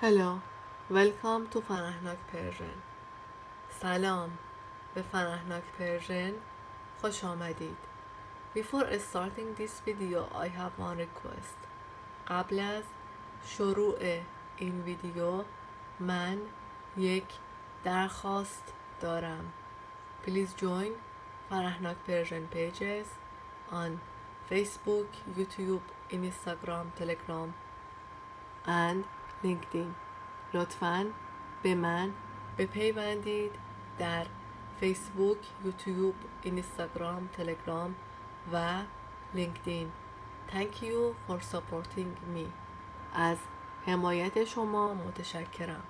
Hello, welcome to فرهناک پرژن. سلام، به فرهناک پرژن خوش آمدید. Before starting this video, I have one request. قبل از شروع این ویدیو من یک درخواست دارم. Please join فرهناک پرژن pages on Facebook, YouTube, Instagram, Telegram and LinkedIn. لطفاً به من بپیوندید در فیسبوک، یوتیوب، اینستاگرام، تلگرام و لینکدین. Thank you for supporting me. از حمایت شما متشکرم.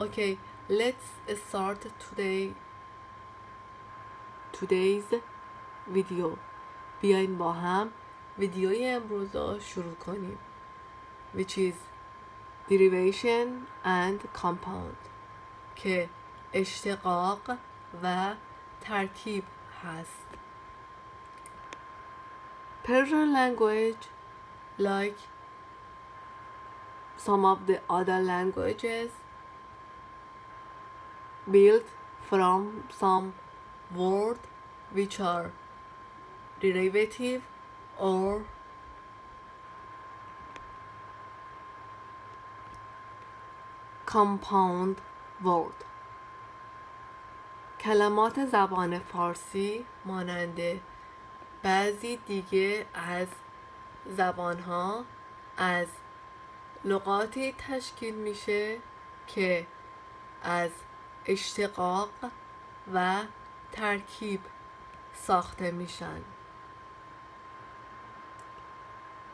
Okay, let's start today's video. بیاین با هم ویدیوی امروز رو شروع کنیم. Which is derivation and compound که اشتقاق و ترکیب هست. Persian language, like some of the other languages, built from some words which are derivative or compound word. کلمات زبان فارسی مانند بعضی دیگه از زبانها از لغاتی تشکیل میشه که از اشتقاق و ترکیب ساخته میشن.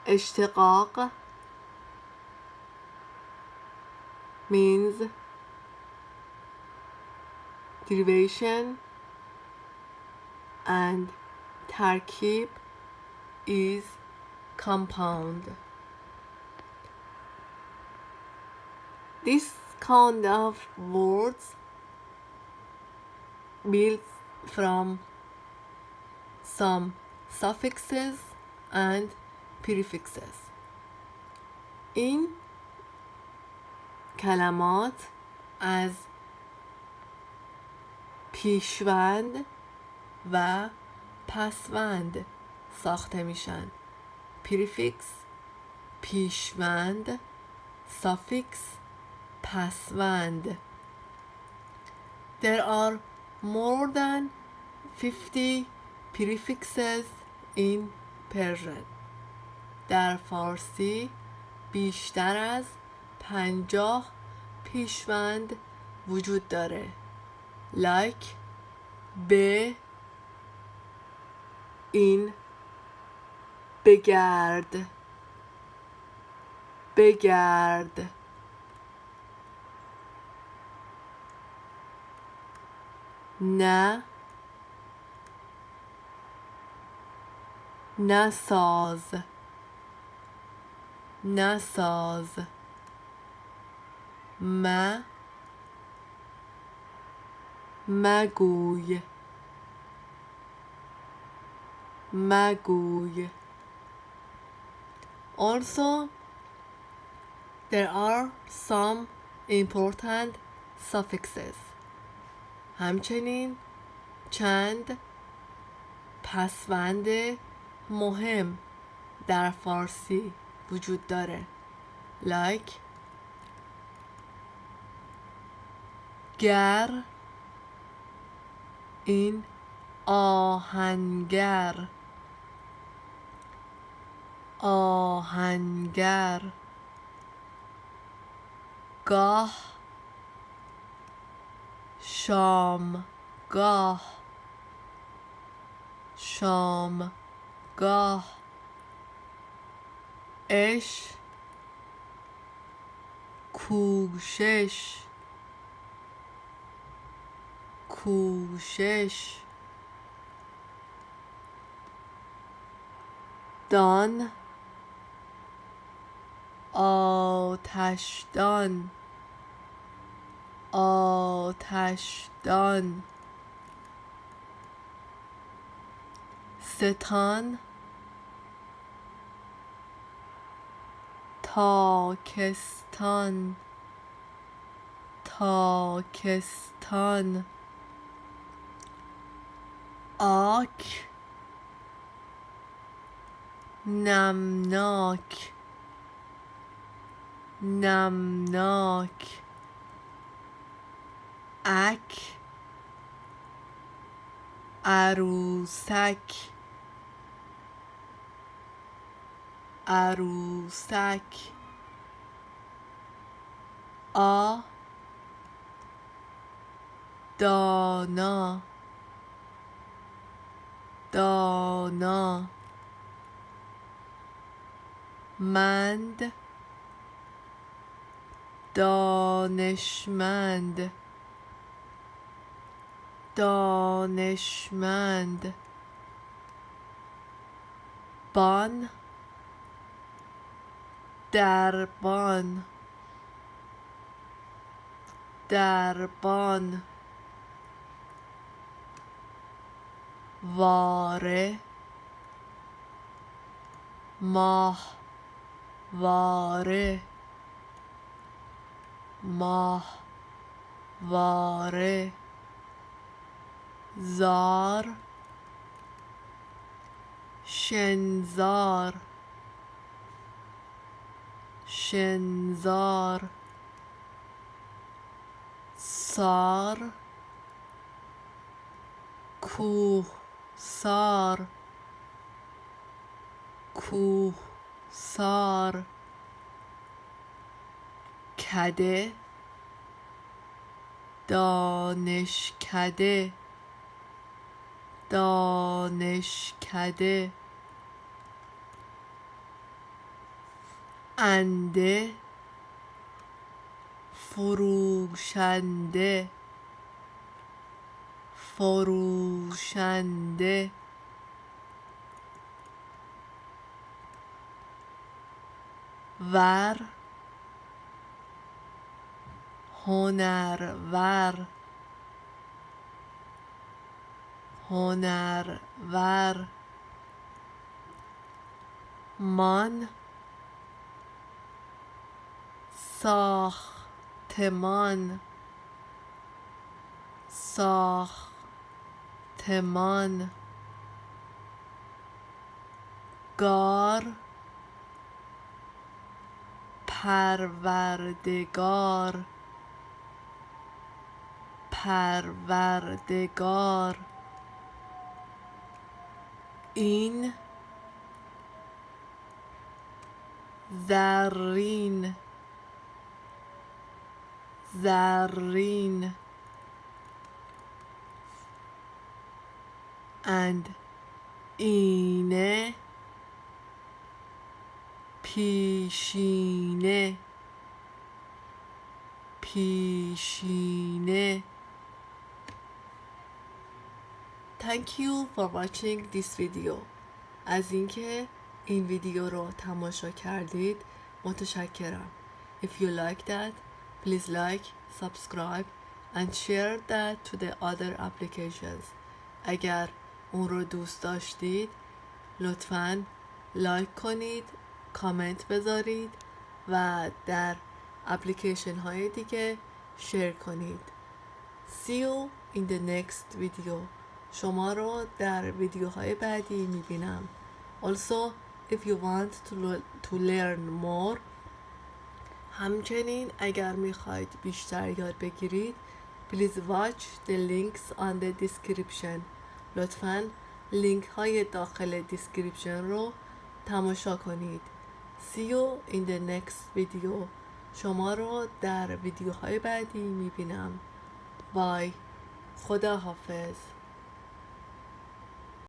اشتقاق means derivation and ترکیب is compound. This kind of words built from some suffixes and prefixes. این کلمات از پیشوند و پسوند ساخته میشن. پریفیکس پیشوند، سافیکس پسوند. There are more than 50 prefixes in Persian. در فارسی بیشتر از 50 پیشوند وجود داره. like به، این، بگرد، بگرد. نه، نساز، نساز. مگوی، مگوی. Also, there are some important suffixes. همچنین چند پسوند مهم در فارسی وجود داره. like گر، این، آهنگر، آهنگر. گاه، شامگاه، شامگاه. اش، کوشش، کوشش. دان، آتشدان، آتشدان. ستان، تاکستان تاکستان آک نمناک نمناک اک عروسک عروسک آ دانا دانا مند دانشمند دانشمند بان دربان دربان واره ماه واره ماه واره زار شنزار شنزار سار کوه سار کوه سار کده دانشکده دانشکده انده فروشنده فروشنده ور هنرور هنرور مان ساختمان ساختمان گار پروردگار پروردگار این زرین زرین and اینه پیشینه پیشینه. Thank you for watching this video. از اینکه این ویدیو رو تماشا کردید متشکرم. If you like that, please like, subscribe and share that to the other applications. اگر اون رو دوست داشتید لطفاً لایک کنید، کامنت بذارید و در اپلیکیشن های دیگه شیر کنید. See you in the next video. شما رو در ویدیوهای بعدی میبینم. Also, if you want to learn more, همچنین اگر میخواید بیشتر یاد بگیرید please watch the links on the description. لطفاً لینک های داخل دیسکریپشن رو تماشا کنید. See you in the next video. شما رو در ویدیوهای بعدی میبینم. بای. خدا حافظ.